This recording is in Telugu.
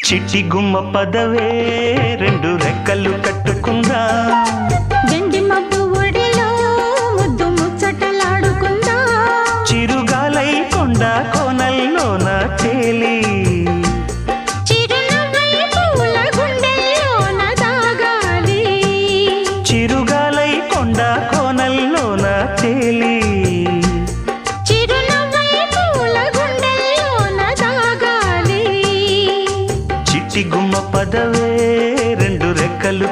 చిట్టి గుమ్మ పదవే రెండు రెక్కలు కట్టుకుందా వెండి మబ్బు ఒడిలో ముద్దు ముచ్చటలాడుకుందా చిరుగాలై కొండ కోనల్లోన తేలి చిరునవ్వై పూల గుండెల్లోన దాగాలి చిరుగాలై కొండ కోనల్లోన తేలి చిరునవ్వై పూల గుండెల్లోన దాగాలి చిట్టి గుమ్మ పదవే రెండు రెక్కలు